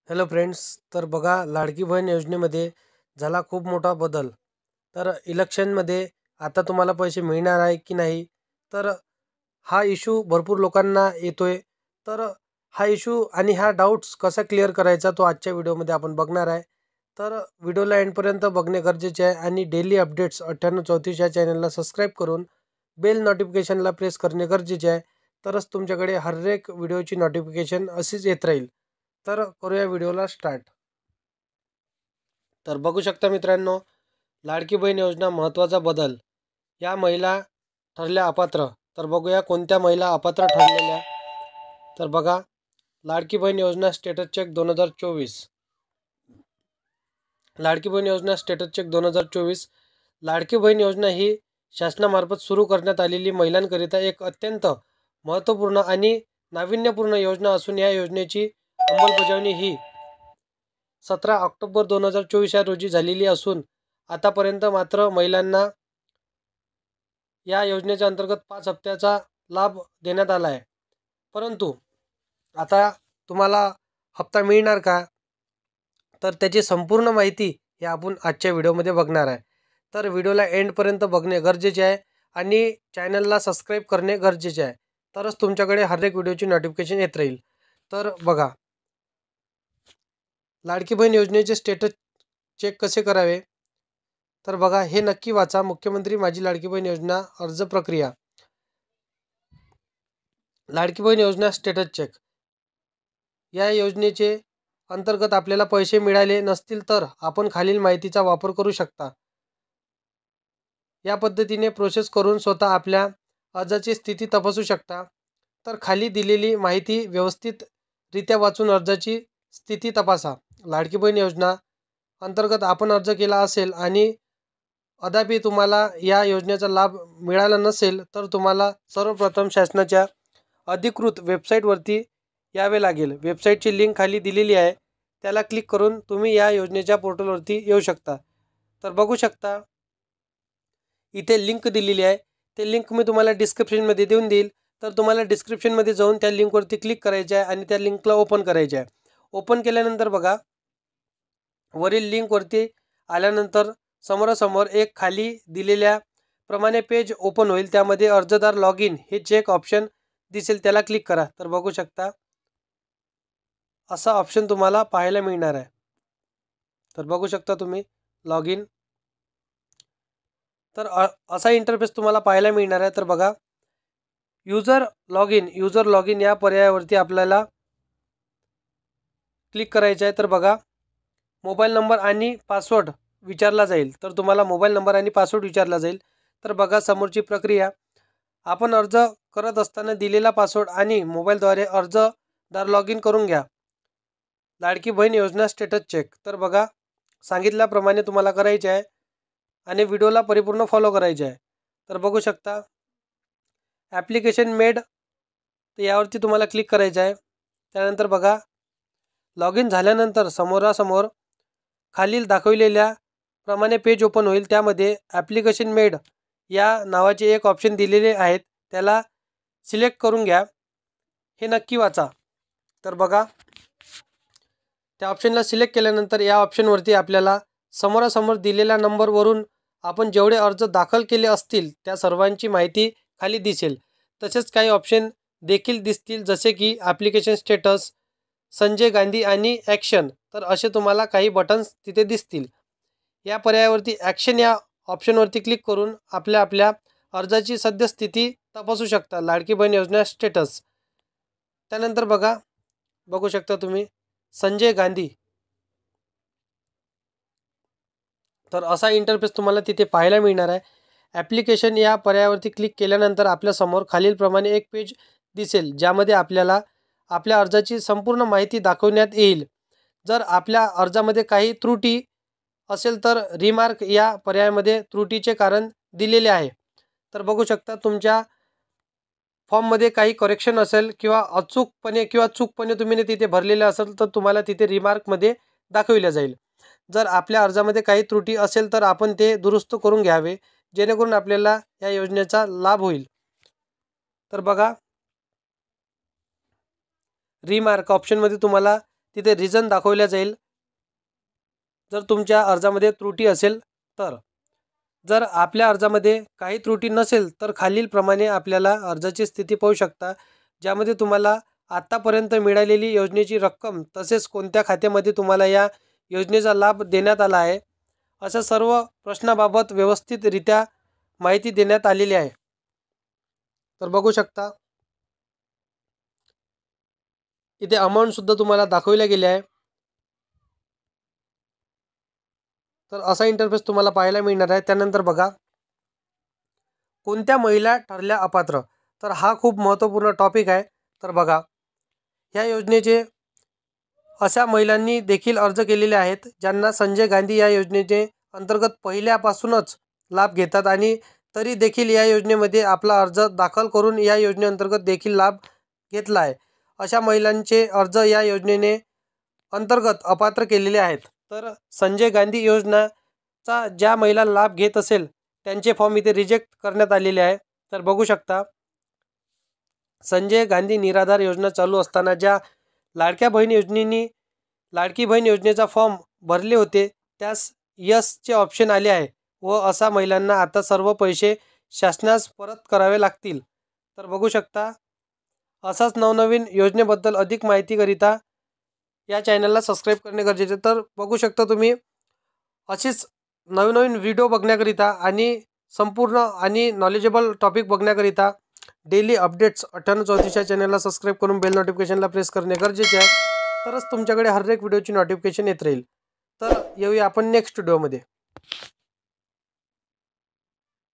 Hello friends, तर बघा लाडकी बहीण योजनेमध्ये झाला खूप मोठा बदल। तर इलेक्शनमध्ये आता तुम्हाला पैसे मिळणार आहे की नाही, तर हा इशू भरपूर लोकांना येतोय। तर हा इशू आणि हा डाऊट्स कसा क्लिअर करायचा तो आजच्या व्हिडिओमध्ये आपण बघणार आहे। तर व्हिडिओला एंडपर्यंत बघणे गरजेचे आहे आणि डेली अपडेट्स 9834 या चॅनलला सबस्क्राईब करून बेल नोटिफिकेशनला प्रेस करणे गरजेचे आहे। तरच तुमच्याकडे हर एक व्हिडिओची नोटिफिकेशन अशीच येत राहील। तर करूया व्हिडिओला स्टार्ट। तर बघू शकता मित्रांनो, लाडकी बहीण योजना महत्त्वाचा बदल। या महिला ठरल्या अपात्र। तर बघूया कोणत्या महिला अपात्र ठरलेल्या। तर बघा, लाडकी बहीण योजना स्टेटस चेक 2024। लाडकी बहीण योजना स्टेटस चेक 2024। लाडकी बहीण योजना ही शासनामार्फत सुरू करण्यात आलेली महिलांकरिता एक अत्यंत महत्त्वपूर्ण आणि नाविन्यपूर्ण योजना असून या योजनेची अंमलबजावणी ही 17 ऑक्टोबर 2024 या रोजी झालेली असून आतापर्यंत मात्र महिलांना या योजनेच्या अंतर्गत 5 हप्त्याचा लाभ देण्यात आला आहे। परंतु आता तुम्हाला हप्ता मिळणार का, तर त्याची संपूर्ण माहिती ही आपण आजच्या व्हिडिओमध्ये बघणार आहे। तर व्हिडिओला एंडपर्यंत बघणे गरजेचे आहे आणि चॅनलला सबस्क्राईब करणे गरजेचे आहे। तरच तुमच्याकडे हर एक व्हिडिओची नोटिफिकेशन येत राहील। तर बघा, लाडकी बहीण योजनेचे स्टेटस चेक कसे करावे, तर बघा हे नक्की वाचा। मुख्यमंत्री माझी लाडकी बहीण योजना अर्ज प्रक्रिया। लाडकी बहीण योजना स्टेटस चेक या योजनेचे अंतर्गत आपल्याला पैसे मिळाले नसतील तर आपण खालील माहितीचा वापर करू शकता। या पद्धतीने प्रोसेस करून स्वतः आपल्या अर्जाची स्थिती तपासू शकता। तर खाली दिलेली माहिती व्यवस्थितरित्या वाचून अर्जाची स्थिती तपासा। लाडकी बहीण योजना अंतर्गत आपण अर्ज केला असेल आणि अद्यापही तुम्हाला या योजनेचा लाभ मिळाला नसेल तर तुम्हाला सर्वप्रथम शासनाच्या अधिकृत वेबसाईटवरती यावे लागेल। वेबसाईटची लिंक खाली दिलेली आहे, त्याला क्लिक करून तुम्ही या योजनेच्या पोर्टलवरती येऊ शकता। तर बघू शकता इथे लिंक दिलेली आहे, ते लिंक मी तुम्हाला डिस्क्रिप्शनमध्ये देऊन देईल। तर तुम्हाला डिस्क्रिप्शनमध्ये जाऊन त्या लिंकवरती क्लिक करायचे आहे आणि त्या लिंकला ओपन करायचे आहे। ओपन केल्यानंतर बघा, वरील लिंकवरती आल्यानंतर समोरासमोर एक खाली दिलेल्या प्रमाणे पेज ओपन होईल, त्यामध्ये अर्जदार लॉग इन हे चेक ऑप्शन दिसेल, त्याला क्लिक करा। तर बघू शकता असा ऑप्शन तुम्हाला पाहायला मिळणार आहे। तर बघू शकता तुम्ही लॉग इन, तर असा इंटरफेस तुम्हाला पाहायला मिळणार आहे। तर बघा, यूजर लॉग इन या पर्यायावरती आपल्याला क्लिक करायचं आहे। तर बघा, मोबाईल नंबर आणि पासवर्ड विचारला जाईल, तर तुम्हाला मोबाईल नंबर आणि पासवर्ड विचारला जाईल। तर बघा समोरची प्रक्रिया, आपण अर्ज करत असताना दिलेला पासवर्ड आणि मोबाईलद्वारे अर्जदार लॉग इन करून घ्या। लाडकी बहीण योजना स्टेटस चेक, तर बघा सांगितल्याप्रमाणे तुम्हाला करायचे आहे आणि व्हिडिओला परिपूर्ण फॉलो करायचे आहे। तर बघू शकता ॲप्लिकेशन मेड, तर यावरती तुम्हाला क्लिक करायचं आहे। त्यानंतर बघा, लॉग इन झाल्यानंतर समोरासमोर खालील दाखविलेल्या प्रमाणे पेज ओपन होईल, त्यामध्ये ॲप्लिकेशन मेड या नावाचे एक ऑप्शन दिलेले आहेत, त्याला सिलेक्ट करून घ्या, हे नक्की वाचा। तर बघा, त्या ऑप्शनला सिलेक्ट केल्यानंतर या ऑप्शनवरती आपल्याला समोरासमोर दिलेल्या नंबरवरून आपण जेवढे अर्ज दाखल केले असतील त्या सर्वांची माहिती खाली दिसेल। तसेच काही ऑप्शन देखील दिसतील, जसे की ॲप्लिकेशन स्टेटस, संजय गांधी आणि ॲक्शन। तर असे तुम्हाला काही बटन्स तिथे दिसतील। या पर्यायावरती ॲक्शन या ऑप्शनवरती क्लिक करून आपल्या अर्जाची सद्यस्थिती तपासू शकता, लाडकी बहीण योजना स्टेटस। त्यानंतर बघा, बघू शकता तुम्ही संजय गांधी, तर असा इंटरफेस तुम्हाला तिथे पाहायला मिळणार आहे। ॲप्लिकेशन या पर्यायावरती क्लिक केल्यानंतर आपल्यासमोर खालीलप्रमाणे एक पेज दिसेल, ज्यामध्ये आपल्याला आपल्या अर्जाची संपूर्ण माहिती दाखवण्यात येईल। जर आपल्या अर्जामध्ये काही त्रुटी असेल तर रिमार्क या पर्यायामध्ये त्रुटीचे कारण दिलेले आहे। तर बघू शकता तुमच्या फॉर्ममध्ये काही करेक्शन असेल किंवा अचूकपणे किंवा चूकपणे तुम्ही तिथे भरलेले असेल तर तुम्हाला तिथे रिमार्कमध्ये दाखविले जाईल। जर आपल्या अर्जामध्ये काही त्रुटी असेल तर आपण ते दुरुस्त करून घ्यावे, जेणेकरून आपल्याला या योजनेचा लाभ होईल। तर बघा, रिमार्क ऑप्शनमध्ये तुम्हाला तिथे रिझन दाखवल्या जाईल जर तुमच्या अर्जामध्ये त्रुटी असेल तर. जर आपल्या अर्जामध्ये काही त्रुटी नसेल तर खालीलप्रमाणे आपल्याला अर्जाची स्थिती पाहू शकता, ज्यामध्ये तुम्हाला आत्तापर्यंत मिळालेली योजनेची रक्कम तसेच कोणत्या खात्यामध्ये तुम्हाला या योजनेचा लाभ देण्यात आला आहे अशा सर्व प्रश्नाबाबत व्यवस्थितरित्या माहिती देण्यात आलेली आहे. तर बघू शकता इथे अमाऊंटसुद्धा तुम्हाला दाखवल्या गेले आहे. तर असा इंटरफेस तुम्हाला पाहायला मिळणार आहे. त्यानंतर बघा कोणत्या महिला ठरल्या अपात्र. तर हा खूप महत्त्वपूर्ण टॉपिक आहे. तर बघा ह्या योजनेचे अशा महिलांनी देखील अर्ज केलेले आहेत ज्यांना संजय गांधी या योजनेचे अंतर्गत पहिल्यापासूनच लाभ घेतात आणि तरी देखील या योजनेमध्ये आपला अर्ज दाखल करून या योजनेअंतर्गत देखील लाभ घेतला आहे. अशा महिलांचे अर्ज या योजनेने अंतर्गत अपात्र केलेले आहेत. तर संजय गांधी योजनाचा ज्या महिला लाभ घेत असेल त्यांचे फॉर्म इथे रिजेक्ट करण्यात आलेले आहे. तर बघू शकता संजय गांधी निराधार योजना चालू असताना ज्या लाडक्या बहीण योजनेचा फॉर्म भरले होते त्यास यसचे ऑप्शन आले आहे व अशा महिलांना आता सर्व पैसे शासनास परत करावे लागतील. तर बघू शकता असाच नवनवीन योजनेबद्दल अधिक माहितीकरिता या चॅनलला सबस्क्राईब करणे गरजेचे. तर बघू शकता तुम्ही अशीच नवीन व्हिडिओ बघण्याकरिता आणि संपूर्ण आणि नॉलेजेबल टॉपिक बघण्याकरिता डेली अपडेट्स 9834 या चॅनलला सबस्क्राईब करून बेल नोटिफिकेशनला प्रेस करणे गरजेचे आहे. तरच तुमच्याकडे हर एक व्हिडिओची नोटिफिकेशन येत राहील. तर येऊया आपण नेक्स्ट व्हिडिओमध्ये.